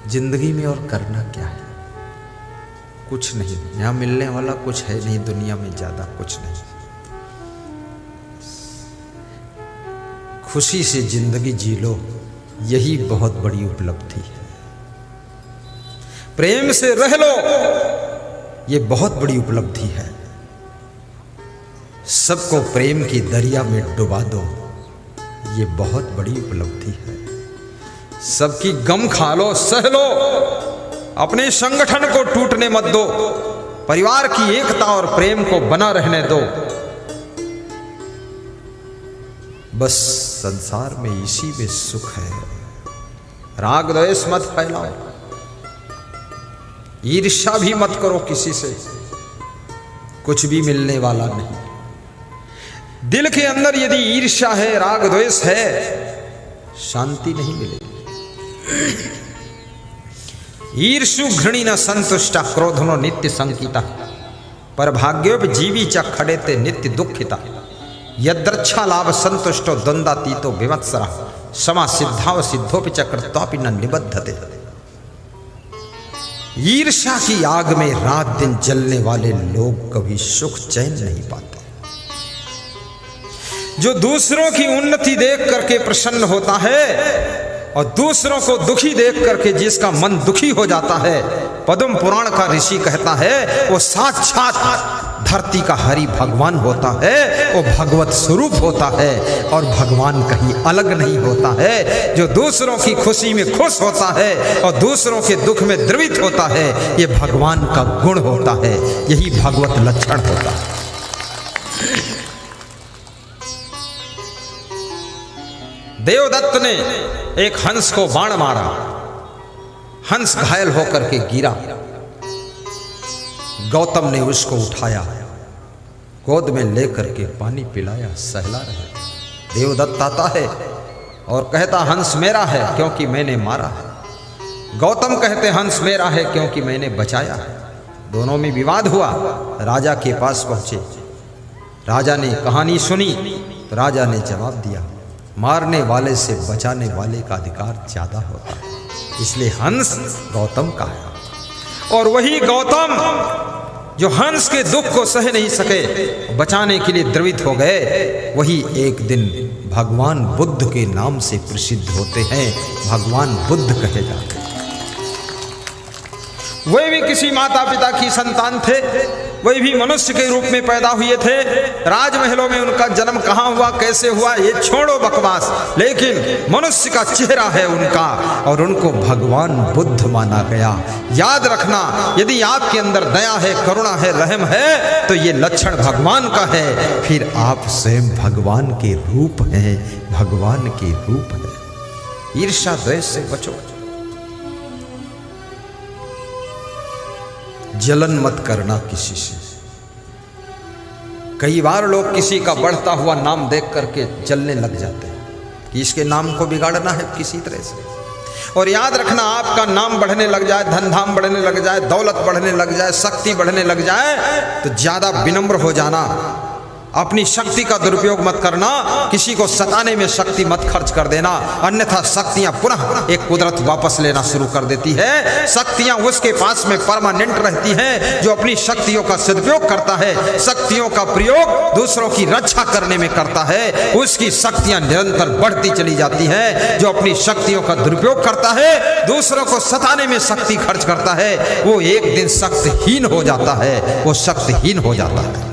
जिंदगी में और करना क्या है? कुछ नहीं, यहाँ मिलने वाला कुछ है नहीं, दुनिया में ज्यादा कुछ नहीं। खुशी से जिंदगी जी लो, यही बहुत बड़ी उपलब्धि है। प्रेम से रह लो, ये बहुत बड़ी उपलब्धि है। सबको प्रेम की दरिया में डुबा दो, ये बहुत बड़ी उपलब्धि है। सबकी गम खा लो, सह लो, अपने संगठन को टूटने मत दो, परिवार की एकता और प्रेम को बना रहने दो। बस संसार में इसी में सुख है। राग द्वेष मत फैलाओ, ईर्ष्या भी मत करो किसी से, कुछ भी मिलने वाला नहीं। दिल के अंदर यदि ईर्ष्या है, राग द्वेष है, शांति नहीं मिलेगी। ईर्षु घृणी न संतुष्टा, क्रोधनो नित्य संकिता, पर भाग्योप जीवी च खड़ेते नित्य दुखिता। यद्रच्छा लाभ संतुष्टो द्वंद्वातीतो विमत्सरा, समा सिद्धाव सिद्धोपि च कृत्वापि न निबद्धते। ईर्ष्या की आग में रात दिन जलने वाले लोग कभी सुख चैन नहीं पाते। जो दूसरों की उन्नति देख करके प्रसन्न होता है और दूसरों को दुखी देख करके जिसका मन दुखी हो जाता है, पद्म पुराण का ऋषि कहता है वो साक्षात धरती का हरि भगवान होता है, वो भगवत स्वरूप होता है और भगवान कहीं अलग नहीं होता है। जो दूसरों की खुशी में खुश होता है और दूसरों के दुख में द्रवित होता है, ये भगवान का गुण होता है, यही भगवत लक्षण होता है। देवदत्त ने एक हंस को बाण मारा, हंस घायल होकर के गिरा। गौतम ने उसको उठाया, गोद में लेकर के पानी पिलाया, सहला रहे। देवदत्त आता है और कहता हंस मेरा है क्योंकि मैंने मारा है। गौतम कहते हंस मेरा है क्योंकि मैंने बचाया है। दोनों में विवाद हुआ, राजा के पास पहुंचे। राजा ने कहानी सुनी तो राजा ने जवाब दिया, मारने वाले से बचाने वाले का अधिकार ज्यादा होता है, इसलिए हंस गौतम का है। और वही गौतम जो हंस के दुख को सह नहीं सके, बचाने के लिए द्रवित हो गए, वही एक दिन भगवान बुद्ध के नाम से प्रसिद्ध होते हैं, भगवान बुद्ध कहे जाते हैं। वे भी किसी माता पिता की संतान थे, वे भी मनुष्य के रूप में पैदा हुए थे। राजमहलों में उनका जन्म कहाँ हुआ, कैसे हुआ, ये छोड़ो बकवास, लेकिन मनुष्य का चेहरा है उनका और उनको भगवान बुद्ध माना गया। याद रखना, यदि आपके अंदर दया है, करुणा है, रहम है, तो ये लक्षण भगवान का है, फिर आप स्वयं भगवान के रूप हैं, भगवान के रूप है। ईर्ष्या द्वेष से बचो, जलन मत करना किसी से। कई बार लोग किसी का बढ़ता हुआ नाम देख करके जलने लग जाते हैं कि इसके नाम को बिगाड़ना है किसी तरह से। और याद रखना, आपका नाम बढ़ने लग जाए, धन धाम बढ़ने लग जाए, दौलत बढ़ने लग जाए, शक्ति बढ़ने लग जाए, तो ज्यादा विनम्र हो जाना, अपनी शक्ति का दुरुपयोग मत करना, किसी को सताने में शक्ति मत खर्च कर देना, अन्यथा शक्तियां पुनः एक कुदरत वापस लेना शुरू कर देती है। शक्तियां उसके पास में परमानेंट रहती हैं जो अपनी शक्तियों का सदुपयोग करता है, शक्तियों का प्रयोग दूसरों की रक्षा करने में करता है, उसकी शक्तियां निरंतर बढ़ती चली जाती हैं। जो अपनी शक्तियों का दुरुपयोग करता है, दूसरों को सताने में शक्ति खर्च करता है, वो एक दिन शक्तिहीन हो जाता है, वो शक्तिहीन हो जाता है।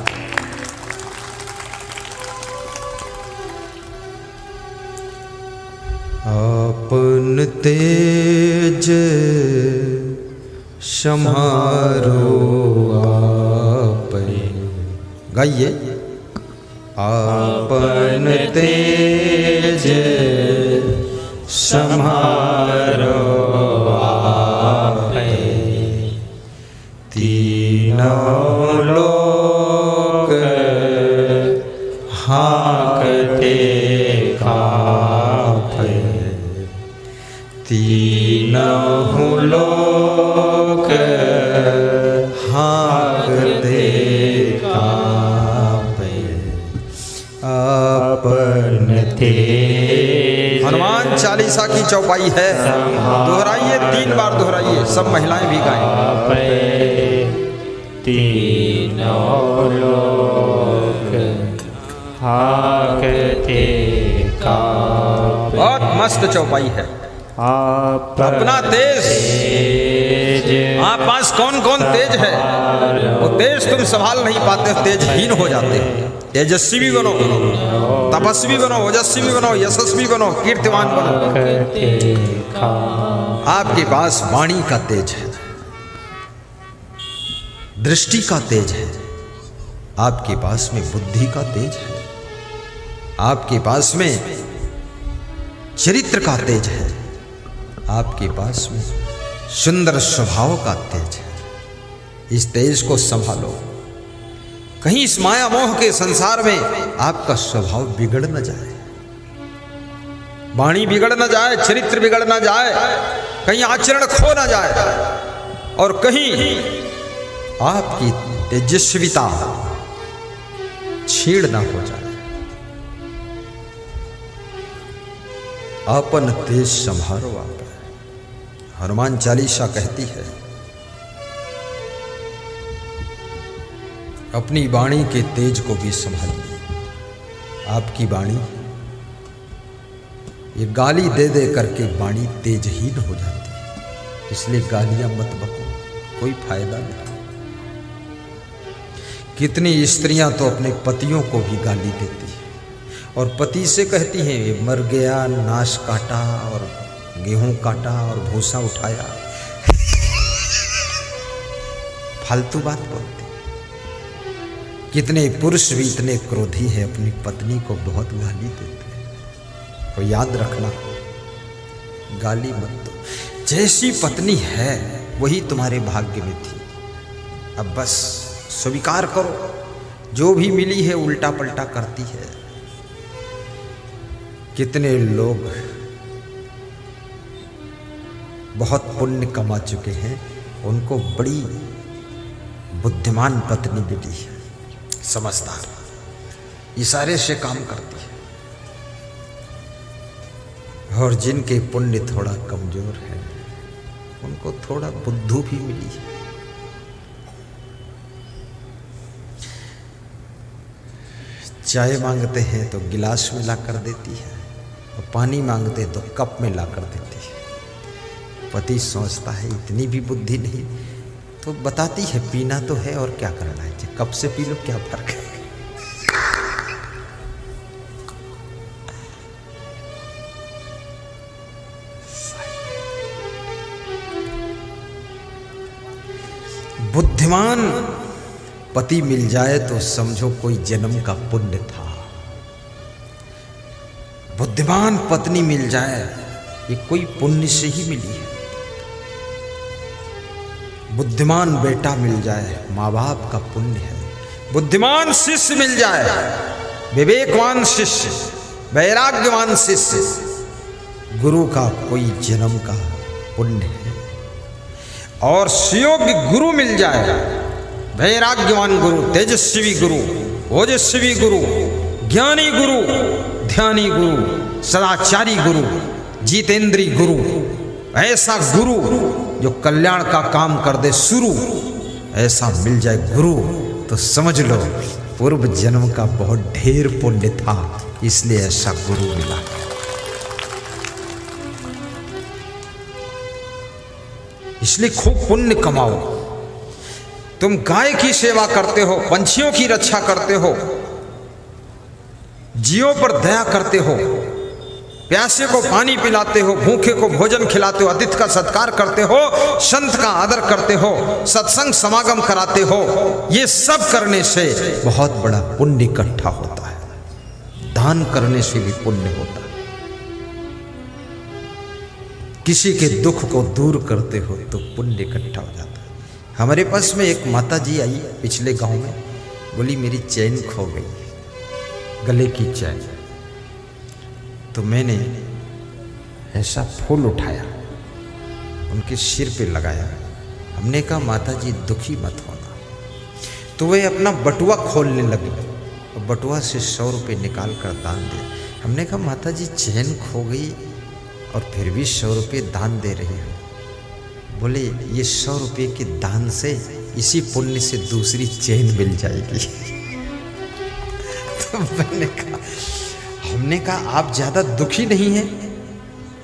अपन तेज सम्हारो आपे, गाइए। अपन तेज सम्हारो आपे, तीनों लोक हाँकते कांपे, तीनों लोक हाँकते कांपे। अपन तेज, हनुमान चालीसा की चौपाई है, दोहराइए, 3 बार दोहराइए, सब महिलाएं भी गाएं। तीनों लोक हाकते कांपे। बहुत मस्त चौपाई है। आप अपना तेज, आप पास कौन कौन तेज है, वो तेज तुम संभाल नहीं पाते, तेजहीन हो जाते हो। तेजस्वी बनो, तपस्वी बनो, ओजस्वी बनो, यशस्वी बनो, कीर्तिमान बनो। आपके पास वाणी का तेज है, दृष्टि का तेज है, आपके पास में बुद्धि का तेज है, आपके पास में चरित्र का तेज है, आपके पास में सुंदर स्वभाव का तेज है। इस तेज को संभालो, कहीं इस माया मोह के संसार में आपका स्वभाव बिगड़ न जाए, वाणी बिगड़ न जाए, चरित्र बिगड़ न जाए, कहीं आचरण खो न जाए, और कहीं आपकी तेजस्विता छीड़ ना हो जाए। अपन तेज संभारो। आप हनुमान चालीसा कहती है, अपनी वाणी के तेज को भी संभालिए। आपकी वाणी, ये गाली दे दे करके वाणी तेजहीन हो जाती है, इसलिए गालियां मत बको, कोई फायदा नहीं। कितनी स्त्रियां तो अपने पतियों को भी गाली देती है, और पति से कहती हैं, ये मर गया, नाश काटा और गेहूं काटा और भूसा उठाया। फालतू बात बोलती। कितने पुरुष भी इतने क्रोधी हैं, अपनी पत्नी को बहुत गाली देते हैं। तो याद रखना, गाली मत दो। जैसी पत्नी है वही तुम्हारे भाग्य में थी। अब बस स्वीकार करो, जो भी मिली है उल्टा पलटा करती है। कितने लोग बहुत पुण्य कमा चुके हैं, उनको बड़ी बुद्धिमान पत्नी मिली है, समझदार, इशारे से काम करती है। और जिनके पुण्य थोड़ा कमजोर है, उनको थोड़ा बुद्धू भी मिली है। चाय मांगते हैं तो गिलास में ला कर देती है, और पानी मांगते तो कप में ला कर देती है। पति सोचता है इतनी भी बुद्धि नहीं, तो बताती है पीना तो है और क्या करना है, कप से पी लो, क्या फर्क है। बुद्धिमान पति मिल जाए तो समझो कोई जन्म का पुण्य था। बुद्धिमान पत्नी मिल जाए, ये कोई पुण्य से ही मिली है। बुद्धिमान बेटा मिल जाए, माँ बाप का पुण्य है। बुद्धिमान शिष्य मिल जाए, विवेकवान शिष्य, वैराग्यवान शिष्य, गुरु का कोई जन्म का पुण्य है। और सुयोग्य गुरु मिल जाए, वैराग्यवान गुरु, तेजस्वी गुरु, ओजस्वी गुरु, ज्ञानी गुरु, ध्यानी गुरु, सदाचारी गुरु, जितेंद्री गुरु, ऐसा गुरु जो कल्याण का काम कर दे शुरू, ऐसा मिल जाए गुरु, तो समझ लो पूर्व जन्म का बहुत ढेर पुण्य था, इसलिए ऐसा गुरु मिला। इसलिए खूब पुण्य कमाओ। तुम गाय की सेवा करते हो, पंछियों की रक्षा करते हो, जीवों पर दया करते हो, प्यासे को पानी पिलाते हो, भूखे को भोजन खिलाते हो, अतिथि का सत्कार करते हो, संत का आदर करते हो, सत्संग समागम कराते हो, ये सब करने से बहुत बड़ा पुण्य इकट्ठा होता है। दान करने से भी पुण्य होता है। किसी के दुख को दूर करते हो तो पुण्य इकट्ठा हो जाता है। हमारे पास में एक माता जी आई पिछले गांव में, बोली मेरी चैन खो गई, गले की चैन। तो मैंने ऐसा फूल उठाया, उनके सिर पे लगाया। हमने कहा माता जी दुखी मत होना। तो वे अपना बटुआ खोलने लगी और बटुआ से 100 रुपये निकाल कर दान दिया। हमने कहा माता जी चैन खो गई और फिर भी 100 रुपये दान दे रहे हो। बोले ये 100 रुपये के दान से इसी पुण्य से दूसरी चेन मिल जाएगी। तो हमने कहा आप ज्यादा दुखी नहीं हैं?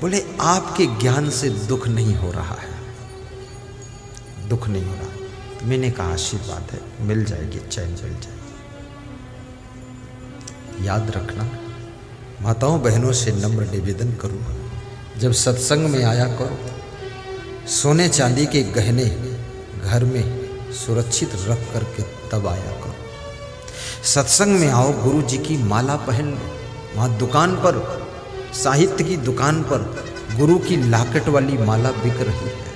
बोले आपके ज्ञान से दुख नहीं हो रहा है, दुख नहीं हो रहा। तो मैंने कहा आशीर्वाद है, मिल जाएगी, चैन मिल जाएगी। याद रखना, माताओं बहनों से नम्र निवेदन करूँ, जब सत्संग में आया करो, सोने चांदी के गहने घर में सुरक्षित रख करके तब आया करो। सत्संग में आओ, गुरु जी की माला पहन लो। वहाँ दुकान पर, साहित्य की दुकान पर गुरु की लाकेट वाली माला बिक रही है,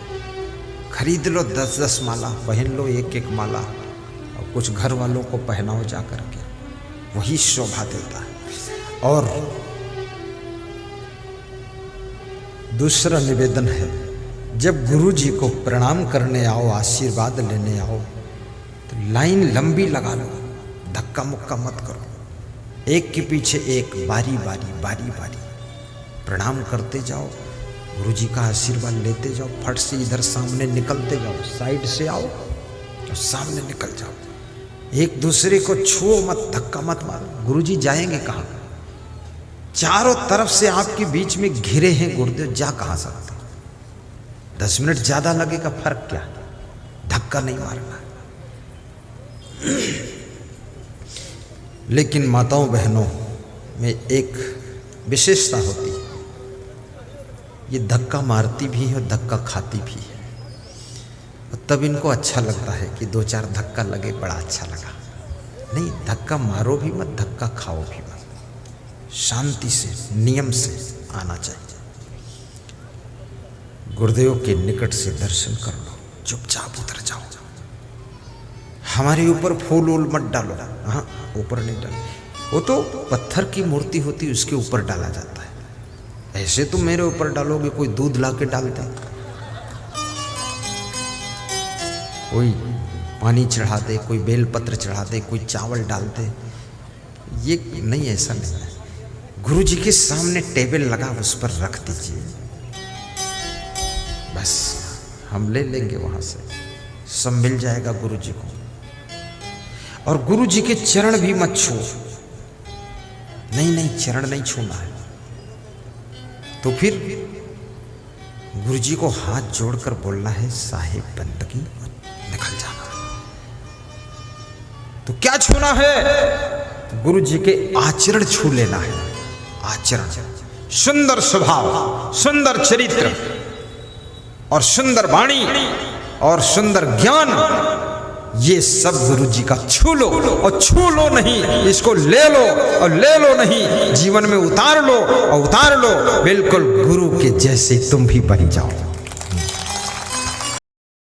खरीद लो 10-10 माला, पहन लो 1-1 माला, और कुछ घर वालों को पहनाओ जा करके, वही शोभा देता है। और दूसरा निवेदन है, जब गुरु जी को प्रणाम करने आओ, आशीर्वाद लेने आओ, तो लाइन लंबी लगा लो, धक्का मुक्का मत करो, एक के पीछे एक, बारी बारी बारी बारी प्रणाम करते जाओ, गुरु जी का आशीर्वाद लेते जाओ। फट से इधर सामने निकलते जाओ, साइड से आओ तो सामने निकल जाओ, एक दूसरे को छुओ मत, धक्का मत मारो। गुरु जी जाएंगे कहाँ? चारों तरफ से आपके बीच में घिरे हैं गुरुदेव, जा कहाँ सकते? 10 मिनट ज्यादा लगेगा, फर्क क्या, धक्का नहीं मारना। लेकिन माताओं बहनों में एक विशेषता होती है, ये धक्का मारती भी है और धक्का खाती भी है, और तब इनको अच्छा लगता है कि 2-4 धक्का लगे, बड़ा अच्छा लगा। नहीं, धक्का मारो भी मत, धक्का खाओ भी मत, शांति से, नियम से आना चाहिए। गुरुदेव के निकट से दर्शन कर लो, चुपचाप उतर जाओ। हमारे ऊपर फूल वूल मत डालो, हाँ ऊपर नहीं डालो, वो तो पत्थर की मूर्ति होती है, उसके ऊपर डाला जाता है। ऐसे तुम मेरे ऊपर डालोगे, कोई दूध ला के डाल दे, कोई पानी चढ़ा दे, कोई बेलपत्र चढ़ा दे, कोई चावल डाल दे, ये नहीं, ऐसा नहीं है। गुरु जी के सामने टेबल लगा, उस पर रख दीजिए, बस हम ले लेंगे वहां से, सब मिल जाएगा गुरु जी को। और गुरु जी के चरण भी मत छुओ, नहीं नहीं, चरण नहीं छूना है। तो फिर गुरु जी को हाथ जोड़कर बोलना है, साहेब बंदगी, निकल जाना। तो क्या छूना है? गुरु जी के आचरण छू लेना है। आचरण, सुंदर स्वभाव, सुंदर चरित्र और सुंदर वाणी और सुंदर ज्ञान, ये सब गुरु जी का छू लो। और छू लो नहीं, इसको ले लो, और ले लो नहीं, जीवन में उतार लो, और उतार लो, बिल्कुल गुरु के जैसे तुम भी बन जाओ।